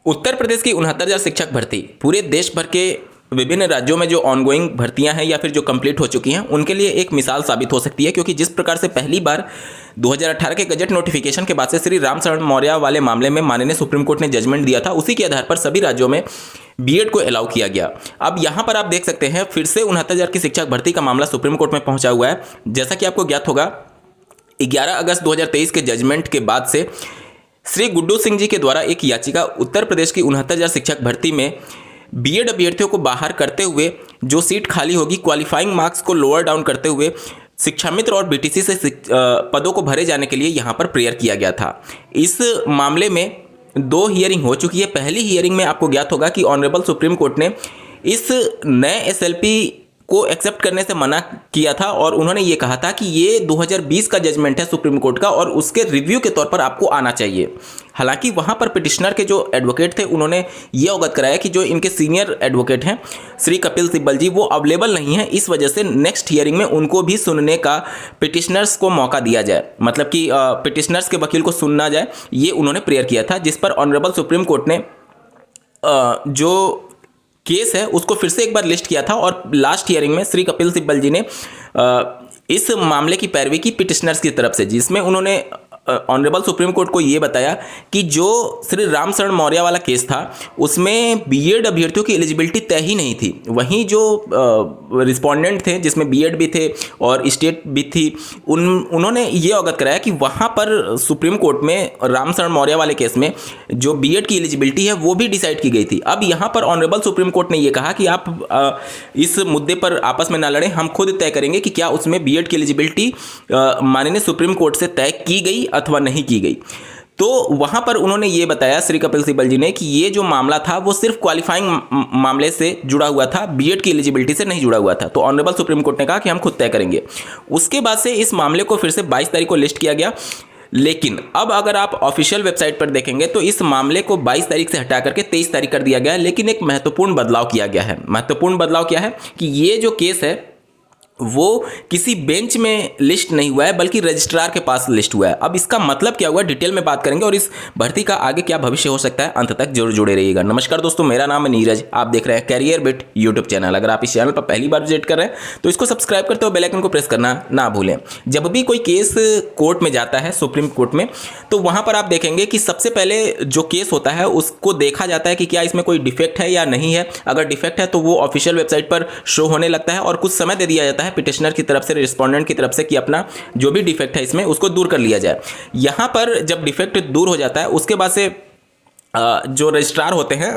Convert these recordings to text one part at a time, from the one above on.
उत्तर प्रदेश की 69,000 शिक्षक भर्ती पूरे देश भर के विभिन्न राज्यों में जो ऑनगोइंग भर्तियां हैं या फिर जो कंप्लीट हो चुकी हैं उनके लिए एक मिसाल साबित हो सकती है, क्योंकि जिस प्रकार से पहली बार 2018 के गजट नोटिफिकेशन के बाद से श्री राम शरण मौर्य वाले मामले में माननीय सुप्रीम कोर्ट ने जजमेंट दिया था, उसी के आधार पर सभी राज्यों में बीएड को अलाउ किया गया। अब यहाँ पर आप देख सकते हैं फिर से 69,000 की शिक्षक भर्ती का मामला सुप्रीम कोर्ट में पहुंचा हुआ है। जैसा कि आपको ज्ञात होगा, 11 अगस्त 2023 के जजमेंट के बाद से श्री गुड्डू सिंह जी के द्वारा एक याचिका उत्तर प्रदेश की 69,000 शिक्षक भर्ती में बीएड अभ्यर्थियों को बाहर करते हुए जो सीट खाली होगी क्वालिफाइंग मार्क्स को लोअर डाउन करते हुए शिक्षा मित्र और बीटीसी से पदों को भरे जाने के लिए यहाँ पर प्रेयर किया गया था। इस मामले में 2 हियरिंग हो चुकी है। पहली हियरिंग में आपको ज्ञात होगा कि ऑनरेबल सुप्रीम कोर्ट ने इस नए एसएलपी को एक्सेप्ट करने से मना किया था और उन्होंने ये कहा था कि ये 2020 का जजमेंट है सुप्रीम कोर्ट का और उसके रिव्यू के तौर पर आपको आना चाहिए। हालांकि वहां पर पिटिशनर के जो एडवोकेट थे उन्होंने ये अवगत कराया कि जो इनके सीनियर एडवोकेट हैं श्री कपिल सिब्बल जी, वो अवेलेबल नहीं है, इस वजह से नेक्स्ट हियरिंग में उनको भी सुनने का पिटिशनर्स को मौका दिया जाए, मतलब कि पिटिशनर्स के वकील को सुनना जाए, ये उन्होंने प्रेयर किया था। जिस पर ऑनरेबल सुप्रीम कोर्ट ने जो केस है उसको फिर से एक बार लिस्ट किया था और लास्ट हियरिंग में श्री कपिल सिब्बल जी ने इस मामले की पैरवी की पिटिशनर्स की तरफ से, जिसमें उन्होंने ऑनरेबल सुप्रीम कोर्ट को ये बताया कि जो श्री राम शरण मौर्य वाला केस था उसमें बीएड अभ्यर्थियों की एलिजिबिलिटी तय ही नहीं थी। वहीं जो रिस्पोंडेंट थे जिसमें बीएड भी थे और स्टेट भी थी, उन्होंने ये अवगत कराया कि वहाँ पर सुप्रीम कोर्ट में राम शरण मौर्य वाले केस में जो बीएड की एलिजिबिलिटी है वो भी डिसाइड की गई थी। अब यहाँ पर ऑनरेबल सुप्रीम कोर्ट ने ये कहा कि आप इस मुद्दे पर आपस में ना लड़ें, हम खुद तय करेंगे कि क्या उसमें बीएड की एलिजिबिलिटी माननीय सुप्रीम कोर्ट से तय की गई अथवा नहीं की गई। तो वहां पर उन्होंने ये बताया श्री कपिल सिब्बल जी ने कि ये जो मामला था वो सिर्फ क्वालिफाइंग मामले से जुड़ा हुआ था, बीएड की एलिजिबिलिटी से नहीं जुड़ा हुआ था। तो ऑनरेबल सुप्रीम कोर्ट ने कहा कि हम खुद तय करेंगे। उसके बाद से इस मामले को फिर से 22 तारीख को लिस्ट किया गया, लेकिन अब अगर आप ऑफिशियल वेबसाइट पर देखेंगे तो इस मामले को 22 तारीख से हटा करके 23 तारीख कर दिया गया है। लेकिन एक महत्वपूर्ण बदलाव किया गया है। महत्वपूर्ण बदलाव क्या है कि ये जो केस है वो किसी बेंच में लिस्ट नहीं हुआ है बल्कि रजिस्ट्रार के पास लिस्ट हुआ है। अब इसका मतलब क्या हुआ, डिटेल में बात करेंगे और इस भर्ती का आगे क्या भविष्य हो सकता है, अंत तक जरूर जुड़े रहिएगा। नमस्कार दोस्तों, मेरा नाम है नीरज, आप देख रहे हैं कैरियर बिट यूट्यूब चैनल। अगर आप इस चैनल पर पहली बार विजिट कर रहे हैं तो इसको सब्सक्राइब करते हुए बेल आइकन को प्रेस करना ना भूलें। जब भी कोई केस कोर्ट में जाता है, सुप्रीम कोर्ट में, तो वहां पर आप देखेंगे कि सबसे पहले जो केस होता है उसको देखा जाता है कि क्या इसमें कोई डिफेक्ट है या नहीं है। अगर डिफेक्ट है तो वो ऑफिशियल वेबसाइट पर शो होने लगता है और कुछ समय दे दिया जाता है पिटिशनर की तरफ से, रिस्पोंडेंट की तरफ से, कि अपना जो भी डिफेक्ट है इसमें उसको दूर कर लिया जाए। यहां पर जब डिफेक्ट दूर हो जाता है उसके बाद से जो रजिस्ट्रार होते हैं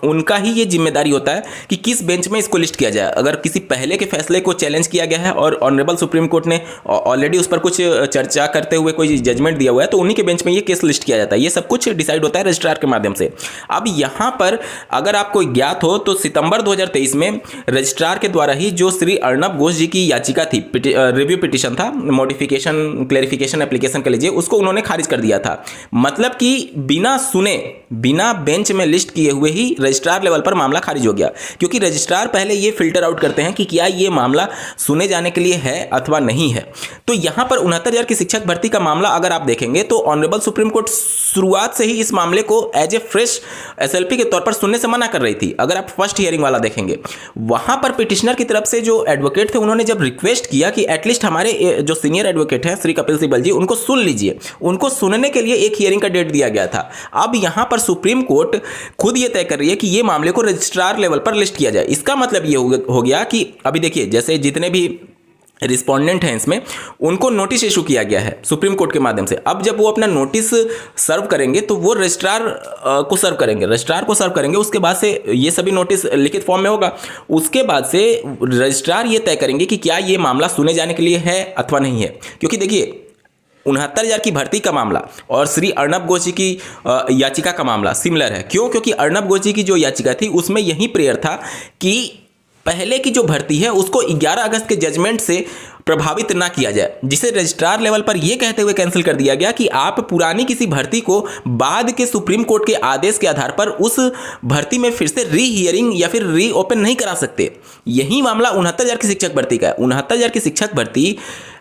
उनका ही ये जिम्मेदारी होता है कि किस बेंच में इसको लिस्ट किया जाए। अगर किसी पहले के फैसले को चैलेंज किया गया है और ऑनरेबल सुप्रीम कोर्ट ने ऑलरेडी उस पर कुछ चर्चा करते हुए कोई जजमेंट दिया हुआ है तो उन्हीं के बेंच में ये केस लिस्ट किया जाता है। ये सब कुछ डिसाइड होता है रजिस्ट्रार के माध्यम से। अब यहाँ पर अगर आपको ज्ञात हो तो सितंबर 2023 में रजिस्ट्रार के द्वारा ही जो श्री अर्नब घोष जी की याचिका थी, रिव्यू पिटिशन था, मॉडिफिकेशन क्लैरिफिकेशन एप्लीकेशन कर लीजिए, उसको उन्होंने खारिज कर दिया था। मतलब कि बिना सुने, बिना बेंच में लिस्ट किए हुए ही रजिस्ट्रार लेवल पर मामला खारिज हो गया, क्योंकि रजिस्ट्रार पहले ये फिल्टर आउट करते हैं कि क्या ये मामला सुने जाने के लिए है अथवा नहीं है। तो यहां पर 69,000 की शिक्षक भर्ती का मामला अगर आप देखेंगे तो ऑनरेबल सुप्रीम कोर्ट शुरुआत से ही इस मामले को एज ए फ्रेश एसएलपी के तौर पर सुनने से मना कर रही थी। अगर आप फर्स्ट हियरिंग वाला देखेंगे, वहां पर पिटिशनर की तरफ से जो एडवोकेट थे उन्होंने जब रिक्वेस्ट किया कि एटलीस्ट हमारे जो सीनियर एडवोकेट हैं श्री कपिल सिब्बल जी, उनको सुन लीजिए, उनको सुनने के लिए एक हियरिंग का डेट दिया गया था। अब यहां पर सुप्रीम कोर्ट खुद ये तय कर रही है कि ये मामले को रजिस्ट्रार लेवल पर लिस्ट किया जाए। इसका मतलब ये हो गया कि अभी देखिए, जैसे जितने भी रिस्पोंडेंट हैं इसमें उनको नोटिस इशू किया गया है सुप्रीम कोर्ट के माध्यम से। अब जब वो अपना नोटिस सर्व करेंगे तो वो रजिस्ट्रार को सर्व करेंगे, उसके बाद से ये सभी नोटिस लिखित फॉर्म में होगा। उसके बाद से रजिस्ट्रार ये तय करेंगे कि क्या ये मामला सुने जाने के लिए है अथवा नहीं है। क्योंकि देखिए, 69,000 की भर्ती का मामला और श्री अर्नब घोष जी की याचिका का मामला सिमिलर है। क्यों? क्योंकि अर्नब घोष जी की जो याचिका थी उसमें यही प्रेयर था कि पहले की जो भर्ती है उसको 11 अगस्त के जजमेंट से प्रभावित ना किया जाए, जिसे रजिस्ट्रार लेवल पर यह कहते हुए कैंसिल कर दिया गया कि आप पुरानी किसी भर्ती को बाद के सुप्रीम कोर्ट के आदेश के आधार पर उस भर्ती में फिर से री हियरिंग या फिर री ओपन नहीं करा सकते। यही मामला 69,000 की शिक्षक भर्ती का है। 69,000 की शिक्षक भर्ती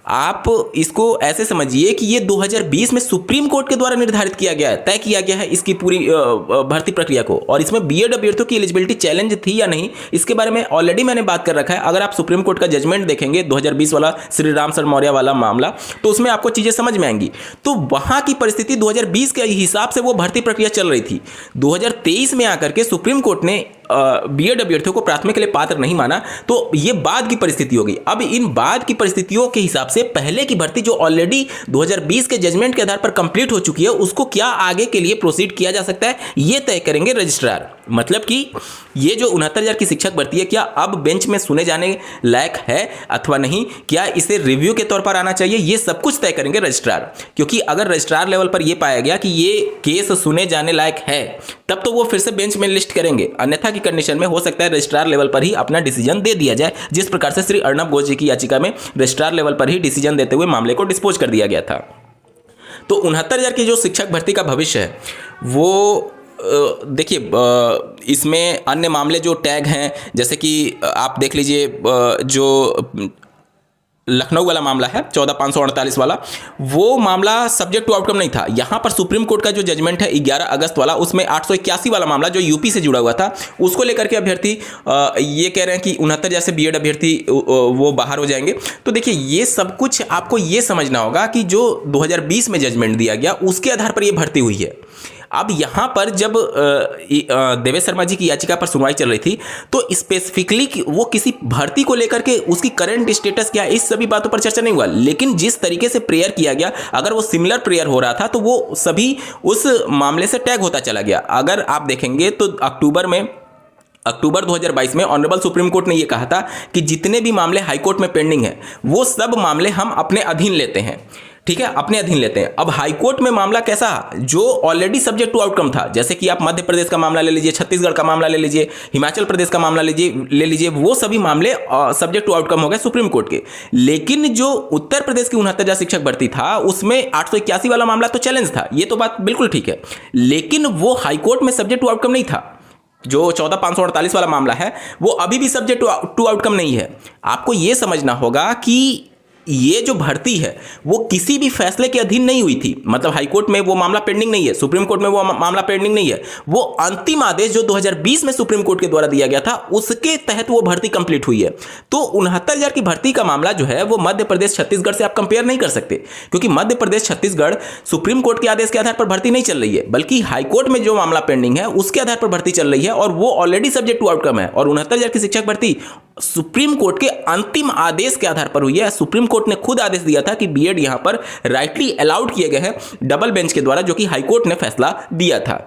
आप इसको ऐसे समझिए कि ये 2020 में सुप्रीम कोर्ट के द्वारा निर्धारित किया गया है, तय किया गया है इसकी पूरी भर्ती प्रक्रिया को। और इसमें बीएड अभ्यर्थियों की एलिजिबिलिटी चैलेंज थी या नहीं, इसके बारे में ऑलरेडी मैंने बात कर रखा है। अगर आप सुप्रीम कोर्ट का जजमेंट देखेंगे 2020 वाला श्री राम शरण मौर्य वाला मामला, तो उसमें आपको चीजें समझ में आएंगी। तो वहां की परिस्थिति 2020 के हिसाब से वो भर्ती प्रक्रिया चल रही थी। 2023 में आकर के सुप्रीम कोर्ट ने बीएड अभ्यर्थियों को प्राथमिक के लिए पात्र नहीं माना, तो ये बाद की परिस्थिति होगी। अब इन बाद की परिस्थितियों के हिसाब से पहले की भर्ती जो ऑलरेडी 2020 के जजमेंट के आधार पर कंप्लीट हो चुकी है, उसको क्या आगे के लिए प्रोसीड किया जा सकता है, ये तय करेंगे रजिस्ट्रार। मतलब कि ये जो 69,000 की शिक्षक भर्ती है, क्या अब बेंच में सुने जाने लायक है अथवा नहीं, क्या इसे रिव्यू के तौर पर आना चाहिए, ये सब कुछ तय करेंगे रजिस्ट्रार। क्योंकि अगर रजिस्ट्रार लेवल पर यह पाया गया कि ये केस सुने जाने लायक है, तब तो वो फिर से बेंच में लिस्ट करेंगे। अन्यथा की कंडीशन में हो सकता है रजिस्ट्रार लेवल पर ही अपना डिसीजन दे दिया जाए, जिस प्रकार से श्री अर्णब घोष जी की याचिका में रजिस्ट्रार लेवल पर ही डिसीजन देते हुए मामले को डिस्पोज कर दिया गया था। तो 69,000 की जो शिक्षक भर्ती का भविष्य है वो देखिए, इसमें अन्य मामले जो टैग हैं, जैसे कि आप देख लीजिए जो लखनऊ वाला मामला है 14,548 वाला, वो मामला सब्जेक्ट टू आउटकम नहीं था। यहाँ पर सुप्रीम कोर्ट का जो जजमेंट है 11 अगस्त वाला, उसमें 881 वाला मामला जो यूपी से जुड़ा हुआ था, उसको लेकर के अभ्यर्थी ये कह रहे हैं कि 69 जैसे बीएड अभ्यर्थी वो बाहर हो जाएंगे। तो देखिए, ये सब कुछ आपको ये समझना होगा कि जो 2020 में जजमेंट दिया गया उसके आधार पर ये भर्ती हुई है। अब यहाँ पर जब देवेश शर्मा जी की याचिका पर सुनवाई चल रही थी, तो स्पेसिफिकली वो किसी भर्ती को लेकर के उसकी करंट स्टेटस क्या है, इस सभी बातों पर चर्चा नहीं हुआ। लेकिन जिस तरीके से प्रेयर किया गया, अगर वो सिमिलर प्रेयर हो रहा था तो वो सभी उस मामले से टैग होता चला गया। अगर आप देखेंगे तो अक्टूबर 2022 में ऑनरेबल सुप्रीम कोर्ट ने यह कहा था कि जितने भी मामले हाईकोर्ट में पेंडिंग हैं, वो सब मामले हम अपने अधीन लेते हैं। ठीक है, अपने अधीन लेते हैं। अब हाईकोर्ट में मामला कैसा, जो ऑलरेडी सब्जेक्ट टू आउटकम था, जैसे कि आप मध्य प्रदेश का मामला ले लीजिए, छत्तीसगढ़ का मामला ले लीजिए, हिमाचल प्रदेश का मामला ले लीजिए, वो सभी मामले सब्जेक्ट टू आउटकम हो गए सुप्रीम कोर्ट के। लेकिन जो उत्तर प्रदेश की 69,000 शिक्षक भर्ती था, उसमें 881 वाला मामला तो चैलेंज था, ये तो बात बिल्कुल ठीक है, लेकिन वो हाईकोर्ट में सब्जेक्ट टू आउटकम नहीं था। जो 14,548 वाला मामला है, वो अभी भी सब्जेक्ट टू आउटकम नहीं है। आपको यह समझना होगा कि ये जो भर्ती है वो किसी भी फैसले के अधीन नहीं हुई थी। मतलब हाईकोर्ट में वो मामला पेंडिंग नहीं है, सुप्रीम कोर्ट में वो मामला पेंडिंग नहीं है। वो अंतिम आदेश जो 2020 में सुप्रीम कोर्ट के द्वारा दिया गया था, उसके तहत वो भर्ती कंप्लीट हुई है। तो 69,000 की भर्ती का मामला जो है वो मध्य प्रदेश छत्तीसगढ़ से आप कंपेयर नहीं कर सकते, क्योंकि मध्य प्रदेश छत्तीसगढ़ सुप्रीम कोर्ट के आदेश के आधार पर भर्ती नहीं चल रही है, बल्कि हाईकोर्ट में जो मामला पेंडिंग है उसके आधार पर भर्ती चल रही है, और वो ऑलरेडी सब्जेक्ट टू आउटकम है। और 69,000 की शिक्षक भर्ती सुप्रीम कोर्ट के अंतिम आदेश के आधार पर हुई है। सुप्रीम कोर्ट ने खुद आदेश दिया था कि बीएड यहां पर राइटली अलाउड किए गए हैं डबल बेंच के द्वारा, जो कि हाईकोर्ट ने फैसला दिया था।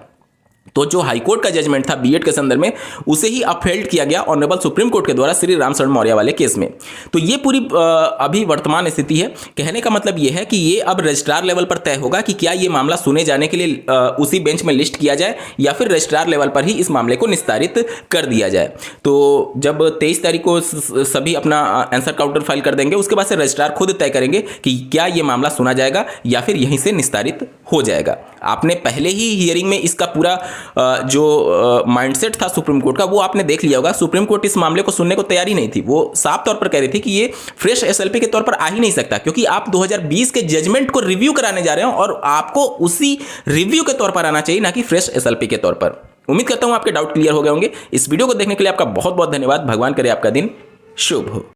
तो जो हाईकोर्ट का जजमेंट था बीएड के संदर्भ में, उसे ही अपहेल्ड किया गया ऑनरेबल सुप्रीम कोर्ट के द्वारा श्री राम शरण मौर्य वाले केस में। तो ये पूरी अभी वर्तमान स्थिति है। कहने का मतलब ये है कि ये अब रजिस्ट्रार लेवल पर तय होगा कि क्या ये मामला सुने जाने के लिए उसी बेंच में लिस्ट किया जाए, या फिर रजिस्ट्रार लेवल पर ही इस मामले को निस्तारित कर दिया जाए। तो जब 23 तारीख को सभी अपना आंसर काउंटर फाइल कर देंगे, उसके बाद से रजिस्ट्रार खुद तय करेंगे कि क्या ये मामला सुना जाएगा या फिर यहीं से निस्तारित हो जाएगा। आपने पहले ही हियरिंग में इसका पूरा जो माइंडसेट था सुप्रीम कोर्ट का, वो आपने देख लिया होगा। सुप्रीम कोर्ट इस मामले को सुनने को तैयार ही नहीं थी। वो साफ तौर पर कह रही थी कि ये फ्रेश एसएलपी के तौर पर आ ही नहीं सकता, क्योंकि आप 2020 के जजमेंट को रिव्यू कराने जा रहे हो, और आपको उसी रिव्यू के तौर पर आना चाहिए, ना कि फ्रेश एसएलपी के तौर पर। उम्मीद करता हूं आपके डाउट क्लियर हो गए होंगे। इस वीडियो को देखने के लिए आपका बहुत बहुत धन्यवाद। भगवान करे आपका दिन शुभ हो।